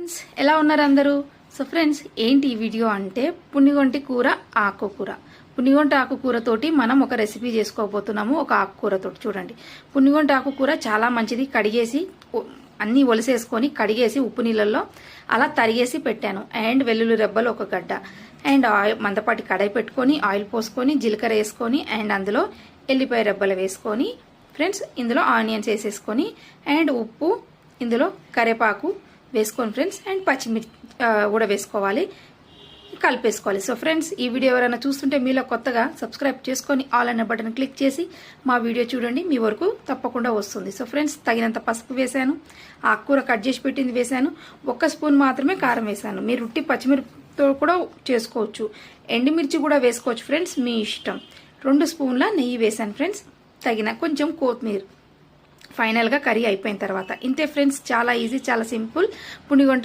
Friends, ఎలా ఉన్నారు అందరూ? సో ఫ్రెండ్స్, ఏంటి ఈ వీడియో అంటే పునిగొంటి కూర ఆకుకూర. పునిగొంటి ఆకుకూరతోటి మనం ఒక రెసిపీ చేసుకోబోతున్నాము. ఒక ఆకుకూరతోటి చూడండి. పునిగొంటి ఆకుకూర చాలా మంచిది. కడిగేసి అన్నీ ఒలిసేసుకొని కడిగేసి ఉప్పు నీళ్ళల్లో అలా తరిగేసి పెట్టాను. అండ్ వెల్లుల్లి రెబ్బలు ఒక గడ్డ, అండ్ మందపాటి కడాయి పెట్టుకొని ఆయిల్ పోసుకొని జీలకర్ర వేసుకొని అండ్ అందులో ఎల్లిపాయ రెబ్బలు వేసుకొని ఫ్రెండ్స్ ఇందులో ఆనియన్స్ వేసేసుకొని అండ్ ఉప్పు, ఇందులో కరివేపాకు వేసుకోండి ఫ్రెండ్స్, అండ్ పచ్చిమిర్చి కూడా వేసుకోవాలి, కలిపేసుకోవాలి. సో ఫ్రెండ్స్, ఈ వీడియో ఎవరైనా చూస్తుంటే మీలో కొత్తగా సబ్స్క్రైబ్ చేసుకొని ఆల్ అనే బటన్ క్లిక్ చేసి మా వీడియో చూడండి, మీ వరకు తప్పకుండా వస్తుంది. సో ఫ్రెండ్స్, తగినంత పసుపు వేసాను, ఆకుకూర కట్ చేసి పెట్టింది వేసాను, 1 స్పూన్ మాత్రమే కారం వేసాను. మీరు ఉట్టి పచ్చిమిరపతో కూడా చేసుకోవచ్చు, ఎండుమిర్చి కూడా వేసుకోవచ్చు ఫ్రెండ్స్, మీ ఇష్టం. 2 స్పూన్ల నెయ్యి వేసాను ఫ్రెండ్స్, తగిన కొంచెం కొత్తిమీర. ఫైనల్గా కర్రీ అయిపోయిన తర్వాత ఇంతే ఫ్రెండ్స్, చాలా ఈజీ, చాలా సింపుల్ పునిగొంటి